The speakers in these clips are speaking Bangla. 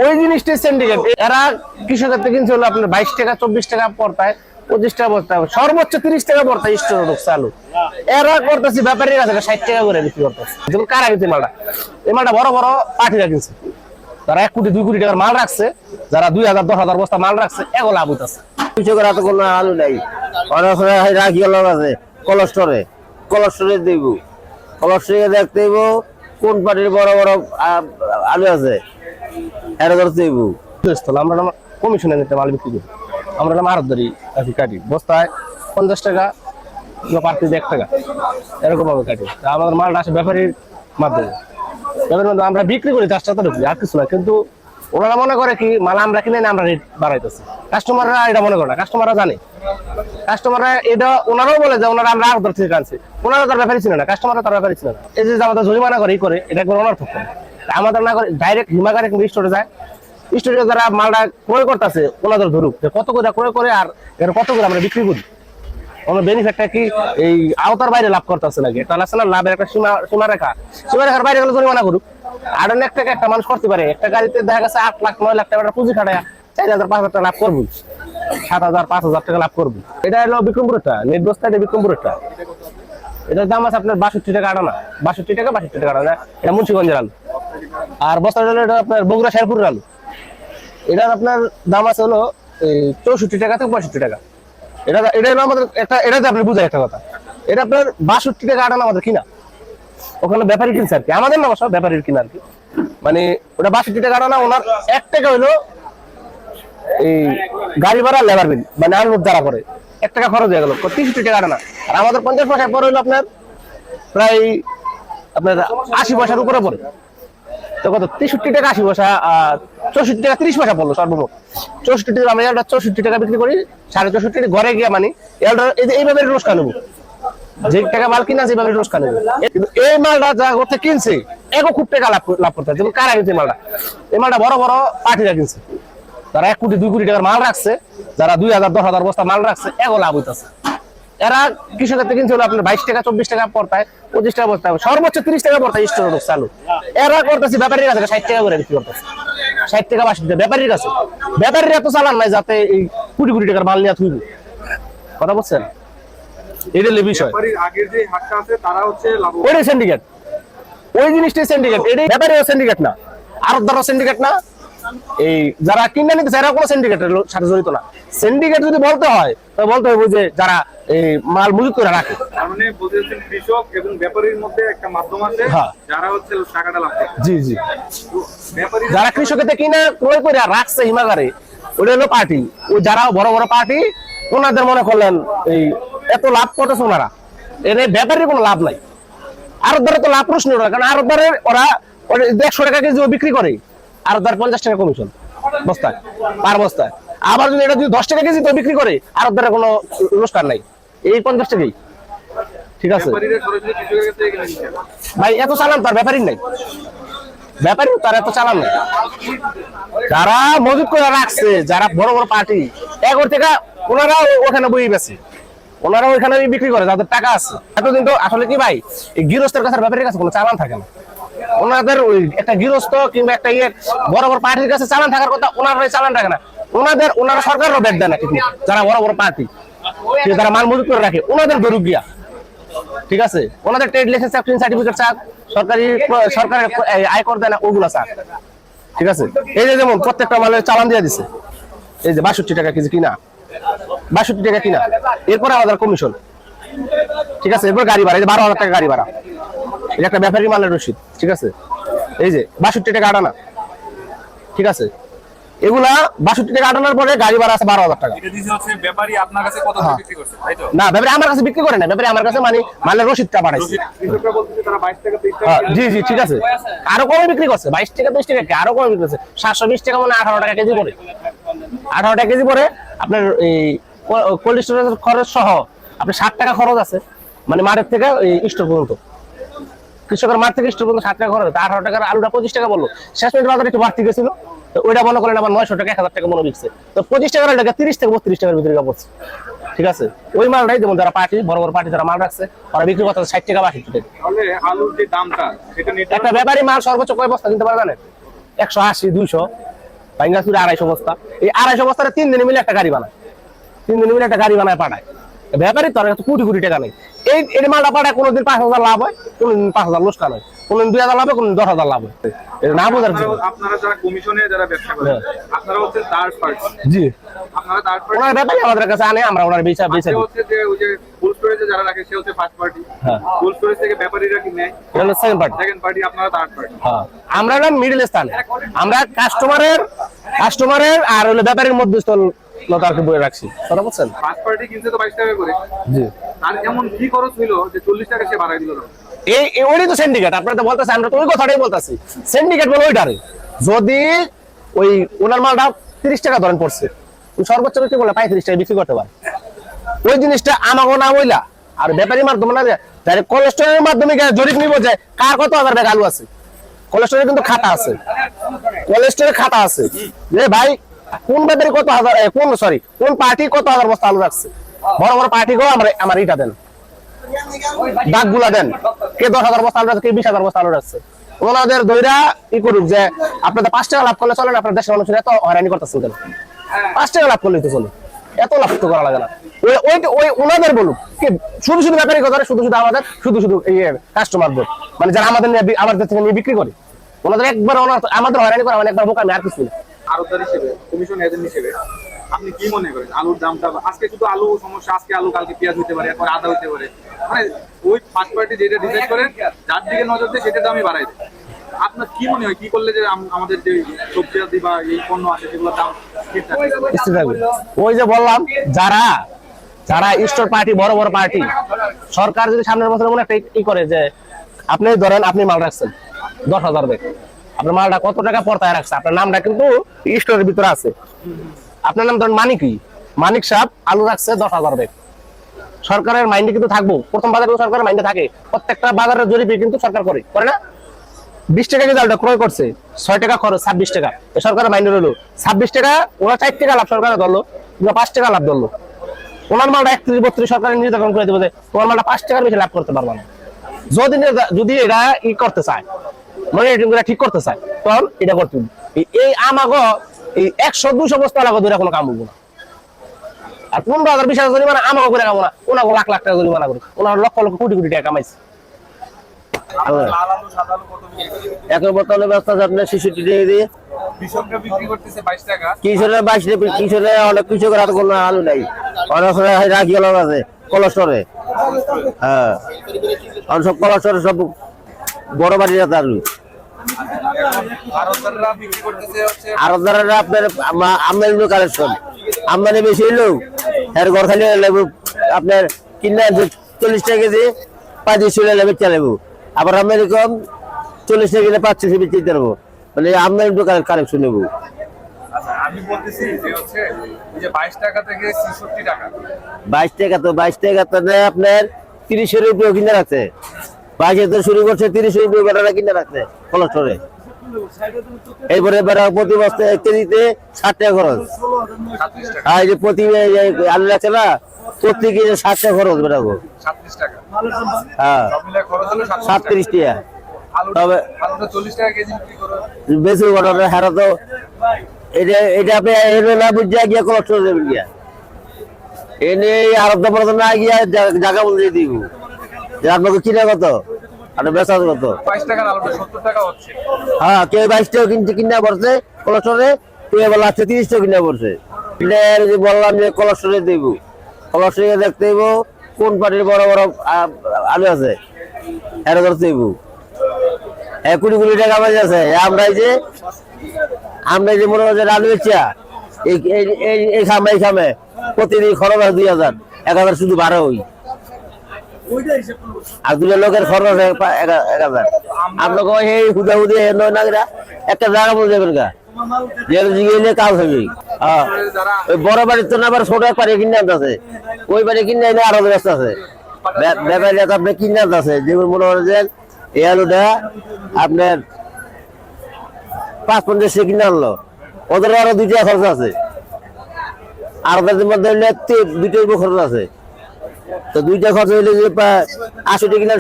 ওই জিনিসটাই সিন্ডিকেট। এরা কৃষকের থেকে কিনছে হলো আপনার 22 টাকা 24 টাকা পড়তায়, 25 টাকা পড়তায়, সর্বোচ্চ 30 টাকা পড়তায় স্টোরে ঢুকছে আলু। এরা করতেছে ব্যাপারীর কাছে 60 টাকা করে বিক্রি করতেছে। যেমন কারা কিনছে মালটা, এই মালটা বড় বড় পার্টিরা কিনছে, তারা 1 কোটি 2 কোটি টাকার মাল রাখছে, যারা 2000 10,000 বস্তা মাল রাখছে, এগুলো লাভ হইতেছে। কৃষকের হাতে কোনো আলু নাই, অনেক রাখি আছে কলস্টরে দিব, কলস্টরে দেখতে দিব কোন পার্টির বড় বড় আলু আছে এটা ধরতে দিব। আমরা কমিশনে নিতে মাল বিক্রি করি, আমরা আড়ত ধরি কাটি, বস্তায় 50 টাকা পার কেজি 1 টাকা এরকম ভাবে কাটি। আমাদের মালটা আসে ব্যাপারীর মাধ্যমে, আমরা বিক্রি করি 4 টাকা ঢুকি, আর কিছু না। কিন্তু ওনারা মনে করে কি মাল আমরা কিনে না আমরা রেট বাড়াইতেছি, কাস্টমাররা এটা মনে করে না, কাস্টমাররা জানে। কাস্টমাররা এটা ওনারাও বলে যে ওনারা আমরা আড়ত থেকে আনছি, ওনারা তার ব্যাপারই ছিল না, কাস্টমাররা তার ব্যাপারই ছিল না। এই যে আমাদের জরিমানা করে এটা করে ওনার পক্ষ না, আমাদের না করে ডাইরেক্ট হিমাগারে স্টোরে যায়, স্টোরে যারা মালটা ক্রয় করতেছে ওনাদের ধরুক যে কত করে ক্রয় করে আর এর কত করে আমরা বিক্রি করি। আমার বেনিফিটটা কি এই আওতার বাইরে লাভ করতেছে নাকি, এটা আছে না লাভের একটা সীমারেখার বাইরে গেলে জরিমানা করুক। আর 1 টাকা একটা মানুষ করতে পারে, একটা গাড়িতে দেখা গেছে 8 লাখ 9 লাখ টাকা পুঁজি খাটায় 4,000 5,000 টাকা লাভ করবো, 7,000 5,000 টাকা লাভ করবো। এটা হলো বিক্রমপুরেরটা, নেট বস্তা, এটা বিক্রমপুরেরটা। এটার দাম আছে আপনার 62 টাকা আটানা, 62 টাকা 62 টাকা আটানা, এটা মুন্সিগঞ্জের আলু। আর বস্তাটা এটা আপনার বগুড়া শেরপুরের আলু, এটার আপনার দাম আছে হলো 64 টাকা থেকে 65 টাকা। এটা হলো আমাদের একটা, এটাতে আপনি বুঝাই একটা কথা, এটা আপনার 62 টাকা আটানা আমাদের কিনা, ওখানে ব্যাপারী কিনছে আর কি, আমাদের না সব ব্যাপারীর কিনা আর কি। মানে ওটা 62 টাকা আটানা, ওনার 1 টাকা হইলো এই গাড়ি ভাড়া লেবার বিল, মানে আনলোড যারা করে 1 টাকা খরচ হয়ে গেল, 63 টাকা আটানা। আর আমাদের 50 পয়সা পরে হইলো আপনার প্রায় আপনার 80 পয়সার উপরে পড়ে। তো কত 63 টাকা 80 পয়সা, 64 টাকা 30 পয়সা পড়লো সর্বমোট। 64 টাকা আমরা এটা 64 টাকা বিক্রি করি, 64.5 ঘরে গিয়ে মানে এইভাবে রোজ কানবো, যে টাকা মাল কিনা যেভাবে রোজ কানবো। কিন্তু এই মালটা যা করতে কিনছে এগো খুব টাকা লাভ করতে, যেমন কারা কিনছে মালটা, এই মালটা বড় বড় পার্টিরা কিনছে, তারা 1 কোটি 2 কোটি টাকার মাল রাখছে, যারা 2000 10,000 বস্তা মাল রাখছে, এগো লাভ হইতেছে। এরা কৃষকের থেকে কিনছে হলো আপনার 22 টাকা 24 টাকা পড়তায়, 25 টাকা পড়তায়, সর্বোচ্চ 30 টাকা পড়তায় স্টোরে ঢুকছে আলু। এরা করতেছে ব্যাপারীর কাছে 60 টাকা করে বিক্রি করতেছে, 60 টাকা 62 টাকা ব্যাপারীর কাছে। ব্যাপারীর এত চালান নাই যাতে এই কোটি কোটি টাকার মাল নিয়ে থুইবে, কথা বলছেন? এটা হলো বিষয়। আগের যে হাটটা আছে তারা হচ্ছে ওইটাই সিন্ডিকেট, ওই জিনিসটাই সিন্ডিকেট। এটা ব্যাপারীও সিন্ডিকেট না, আড়তদারও সিন্ডিকেট না, এই যারা কিনে নিতেছে এরা কোনো সিন্ডিকেটের সাথে জড়িত না। সিন্ডিকেট যদি বলতে হয় তবে বলতে হবে যে যারা এই মাল মজুত করে রাখে, মানে বলতেছেন কৃষক এবং ব্যাপারীর মধ্যে একটা মাধ্যম আছে, যারা হচ্ছে টাকাটা লাভ করে। জি জি, যারা কৃষকের থেকে কিনা ক্রয় করে রাখছে হিমাগারে, ওটা হলো পার্টি। ওই যারা বড় বড় পার্টি, ওনাদের মনে করলেন এই এত লাভ করতেছে ওনারা, এর ব্যাপারীর কোনো লাভ নাই। আরবদারে তো লাভ প্রশ্ন না, কারণ আরবদারে ওরা 100 টাকা কেজি বিক্রি করে, আরবদার 50 টাকা কমিশন বস্তায় পার বস্তায়। আবার যদি এটা যদি 10 টাকা কেজি তো বিক্রি করে, আরবদারে কোনো রোজগার নাই, এই 50 টাকাই। ঠিক আছে ভাই, এত চালান তার ব্যাপারই নাই, ব্যাপারী তার এত চালান নাই। যারা মজুত করে রাখছে, যারা বড় বড় পার্টি, এগোর থেকে ওনারা ওখানে বই বেছে, ওনারা ওইখানে বিক্রি করে, যাদের টাকা আছে। এতদিন তো আসলে কি ভাই, এই গৃহস্থের কাছে ব্যাপারীর কাছে কোনো চালান থাকে না। ওনাদের ওই একটা গৃহস্থ কিংবা একটা বড় বড় পার্টির কাছে চালান থাকার কথা, ওনারা চালান থাকে না। ওনারা সরকারেরও ব্যাট দেয় না ঠিক, যারা বড় বড় পার্টি যারা মাল মজুত করে রাখে, ওনাদের দরুক গিয়া। ঠিক আছে, ওনাদের ট্রেড লাইসেন্স সার্টিফিকেট চাক, সরকারের আয়কর দেয় না, ওগুলো চাক। ঠিক আছে, এই যে যেমন প্রত্যেকটা মালের চালান দিয়ে দিছে, এই যে 62 টাকা কেজি কিনা, 62 টাকা কিনা, এরপরে আমাদের কমিশন। ঠিক আছে, এরপর গাড়ি ভাড়া, এই যে 12,000 টাকা গাড়ি ভাড়া, এটা একটা ব্যাপারী মালের রসিদ। ঠিক আছে, এই যে 62 টাকা আটানা। ঠিক আছে, এগুলা 62 টাকা আটানার পরে গাড়ি ভাড়া আছে 12,000 টাকা। ব্যাপারী আপনার কাছে কত বিক্রি করছে? তাই তো না, ব্যাপারী আমার কাছে বিক্রি করে না, ব্যাপারী আমার কাছে মানে মালের রসিদটা পাঠাইছে। কৃষকরা বলতেছে তারা 22 টাকা 23 টাকা। জি জি, ঠিক আছে, আরো কমে বিক্রি করছে, 22 টাকা 23 টাকা, আরো কমে বিক্রি করছে 720 টাকা, মানে 18 টাকা কেজি পড়ে। 18 টাকা কেজি পরে আপনার এই কোল্ড স্টোরেজের খরচ সহ আপনার 60 টাকা খরচ আছে, মানে মাঠের থেকে স্টোর পর্যন্ত। কৃষকের মাঠ থেকে স্টোর পর্যন্ত 60 টাকা খরচ, 18 টাকার আলুটা 25 টাকা বললো, শেষ মিনিট বাজারে একটু বাড়তি গেছিল, ওইটা মনে করেন আবার 900 টাকা 1000 টাকা মনে বিকছে। তো 25 টাকার টাকা 30 থেকে 32 টাকার ভিতরে পড়ছে। ঠিক আছে, ওই মালটাই যেমন যারা পার্টি বড় বড় পার্টি যারা মাল রাখছে, ওরা বিক্রি করতে 60 টাকা 62 টাকা। তাহলে আলুর যে দামটা সেটা একটা ব্যাপারী মাল সর্বোচ্চ কয় বস্তা কিনতে পারে জানেন? 180 200 ভাঙ্গা চুরি 250 বস্তা, এই 250 বস্তার 3 দিনে মিলে একটা গাড়ি বানায়, 3 দিনে মিলে একটা গাড়ি বানায় পাঠায়। ব্যাপারই তো আর কোটি কোটি টাকা নেই। এই মালটা পাঠায় কোনোদিন 5,000 লাভ হয়, কোনোদিন 5,000 লোকসান হয়, কোনোদিন 2,000 লাভ হয়, কোনোদিন 10,000 লাভ হয়। এটা না বোঝার কিছু। আপনারা যারা কমিশনে যারা ব্যবসা করেন, আপনারা হচ্ছে থার্ড পার্টি। জি, আপনারা থার্ড পার্টি। ওনার ব্যাপারই আমাদের কাছে আনে, আমরা ওনার বেচা দিই। হচ্ছে যে ওই যে কোল্ড স্টোরেজে যারা রাখে সে হচ্ছে ফার্স্ট পার্টি। হ্যাঁ। কোল্ড স্টোরেজ থেকে ব্যাপারীরা কি নেয়, এটা হলো সেকেন্ড পার্টি। সেকেন্ড পার্টি, আপনারা থার্ড পার্টি। হ্যাঁ, আমরা হলাম মিডল স্থানে, আমরা কাস্টমারের আর হলো ব্যাপারীর মধ্যস্থলতা আর কি বলে রাখছি, কথা বলছেন। ফার্স্ট পার্টি কিনছে তো 22 টাকা করে, জি, আর এমন কি খরচ হইলো যে 40 টাকা সে বাড়াই দিল? ওইটাই তো সিন্ডিকেট। আপনারা তো বলতেছেন, আমরা তো ওই কথাটাই বলতেছি, সিন্ডিকেট বলে ওইটারে। যদি ওই ওনার মালটা 30 টাকা ধরেন পড়ছে, সর্বোচ্চ বিক্রি করলে 35 টাকা বিক্রি করতে পারে। ওই জিনিসটা আমাকে না বইলা আর ব্যাপারীর মাধ্যমে না যায়, ডাইরেক্ট কোলেস্টোরের মাধ্যমে জরিপ নিব যে কার কত হাজার ব্যাগ আলু আছে। কোলেস্টোরের কিন্তু খাতা আছে, কোলেস্টোরের খাতা আছে যে ভাই কোন ব্যাপারী কত হাজার, কোন পার্টি কত হাজার বস্তা আলু রাখছে। বড় বড় পার্টি গো আমার এইটা দেন, দাগগুলা দেন, কে 10,000 বস্তা আলু রাখছে, কে 20,000 বস্তা আলু রাখছে। ওনাদের দইরা ই করুক যে আপনাদের 5 টাকা লাভ করলে চলে না, আপনার দেশের মানুষের এত হয়রানি করতেছেন কেন? 5 টাকা লাভ করলেই তো চলে, এত লাভ তো করা লাগে না। ওই ওনাদের বলুক কি, শুধু শুধু ব্যাপারী কথা, শুধু শুধু আমাদের শুধু এই কাস্টমারদের, মানে যারা আমাদের থেকে নিয়ে বিক্রি করে, ওনাদের একবার আমাদের হয়রানি করা মানে একবার বোকামি, আর কিছু না। আড়তদার হিসেবে, কমিশন এজেন্ট হিসেবে আপনি কি মনে করেন আলুর দামটা আজকে শুধু আলু সমস্যা, আজকে আলু কালকে পেঁয়াজ হতে পারে, এরপর আদা হতে পারে, মানে ওই ফার্স্ট পার্টি যেটা ডিসাইড করেন যার দিকে নজর দেয় সেটা দামই বাড়াই দেয়। আপনার কি মনে হয় কি করলে যে আমাদের যে সবজি আদি বা এই পণ্য আছে সেগুলোর দাম ঠিক থাকবে? স্থির থাকবে। ওই যে বললাম, যারা স্টোর পার্টি, বড় বড় পার্টি, সরকার যদি সামনের বছর মনে একটা ই করে যে আপনি ধরেন আপনি মাল রাখছেন 10,000 ব্যাগ, আপনার মালটা কত টাকা পড়তায় রাখছে, আপনার নামটা কিন্তু স্টোরের ভিতরে আছে, আপনার নাম ধরেন মানিক সাহেব, আলু রাখছে 10,000 ব্যাগ, সরকারের মাইন্ডে কিন্তু থাকবো। প্রথম বাজারে সরকারের মাইন্ডে থাকে, প্রত্যেকটা বাজারের জরিপে কিন্তু সরকার করে না। 20 টাকা কেজি আলুটা ক্রয় করছে, 6 টাকা খরচ, 26 টাকা সরকারের মাইন্ডে রইলো। 26 টাকা ওরা 4 টাকা লাভ সরকারে ধরলো, 5 টাকা লাভ ধরলো। ওনার মালটা 31-32 সরকারের নির্ধারণ করে দেবো যে তোমার মালটা 5 টাকার বেশি লাভ করতে পারবা না। যদি এরা ই করতে চায়, মানে ঠিক করতে চায়, তখন এটা করতে হবে। এই আমাগো এই 100-200 বস্তা লাগো ধরে কোনো কাম হবো না। আর 15,000-20,000 জরিমানা আমাকে করে কামো না, ওনাকে লাখ লাখ টাকা জরিমানা করে, ওনার লক্ষ লক্ষ কোটি কোটি টাকা কামাইছে। লাল আলু সাদা আলু কত বিক্রি করেন? এখন বর্তমানে ব্যবস্থা আছে আপনার 66 টাকা দিয়ে, কৃষকরা বিক্রি করতেছে 22 টাকা। কৃষকের 22 টাকা, কৃষকের অনেক কৃষকের হাতে কোনো আলু নাই, অনেক রাখি আলু আছে কোলেস্টোরে। হ্যাঁ, সব কোলেস্টোরে সব বড় বাড়ির হাতে আলু। আড়তদাররা বিক্রি করতেছে হচ্ছে আড়তদাররা আপনার আমদানি কালেকশন, আমদানি বেশি হইলেও এর ঘর খালি আপনার কিনা 40 টাকা কেজি 25 টাকা বেচা নেবো, আবার আমদানি কম 40 টাকা কিনে 25 বেচে দিতে পারবো, মানে আমদানি কালেকশন নেবো। আমি বলতেছি যে হচ্ছে এই যে 22 টাকা থেকে 66 টাকা, 22 টাকা তো 22 টাকা তো আপনার 30 এর উপরে কিনে রাখছে, 22 তো শুরু করছে 30 এর উপরে বেড়া কিনে রাখছে কোলেস্টোরে। এরপরে বেড়া প্রতি বস্তায় 1 কেজিতে 60 টাকা খরচ, 36 টাকা, আর এই যে প্রতি আলু রাখছে না, প্রতি কেজি 60 টাকা খরচ বেড়াবো। 36 টাকা, হ্যাঁ, সব মিলে খরচ হলো 37 টাকা। তবে আলুটা 40 টাকা কেজি বিক্রি করে। বেশি ঘটনা হারা তো এটা আপনি এনে না বুঝিয়া গিয়া কোলেস্টোরে দেবেন গিয়া, এনে আরব পর্যন্ত না গিয়া জায়গা বলে দিব যে আপনাকে কিনা কত আর বেচা কত। 22 টাকার আলুটা 70 টাকা হচ্ছে। হ্যাঁ, কেউ 22 টাকা কিনা পড়ছে কোলেস্টোরে, কেউ বলা আছে 30 টাকা কিনা পড়ছে। বললাম যে কোলেস্টোরে দেবো, কোলেস্টোরে দেখতে দেবো কোন পার্টির বড় বড় আলু আছে, এর করতে দেবো। 1 কোটি টাকা বাজে আছে। আমরা যে মনে হচ্ছে আলু বেচা এই খামে প্রতিদিন খরচ হয় 2,000, 1,000 শুধু বারো হই, আর 2 লোকের খরচ 1,000। আপনাকে এই হুদা হুদি একটা জায়গা বলে যাবেন গা, যে কাজ হবে। ওই বড় বাড়ির তো না, আবার ছোট এক বাড়ি কিনে আছে, ওই বাড়ি কিনে এনে আরো ব্যস্ত আছে, ব্যাপারী আপনি কিনে আছে, যেগুলো মনে করেন যে এই আলুটা আপনার 5-50 টাকা কিনে আনলো, ওদের আরো 2 টাকা খরচ আছে, আর ওদের মধ্যে 2 টাকা খরচ আছে। তো 2 টাকা খরচ হইলে যে 80 টাকা কিনা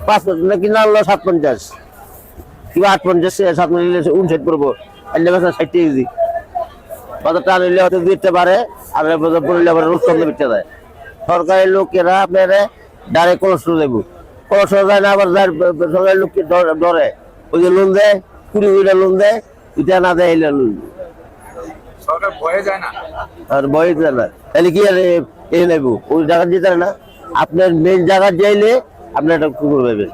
5 কিনে আনলো 57 কিংবা 58, 57 59 পড়বো, এলে বেচা 60 কেজি বাজারটা আনলে হয়তো দিতে পারে আর পড়লে আবার রূপচন্দ্র বিচ্ছে দেয় সরকারি লোকেরা আপনার ডাইরেক্ট কোলেস্ট্রল দেবো কোলেস্ট্রল দেয় না আবার সরকারি লোককে ডরে ওই যে লোন দেয় 20 লোন দেয় ওইটা না দেয় এলে লোন সরকার ভয়ে যায় না আর বই দেয় না তাহলে কি আর নেবো ওই জায়গা দিতে না আপনার মেন জায়গা যাইলে আপনি একটা কুকুর পাবেন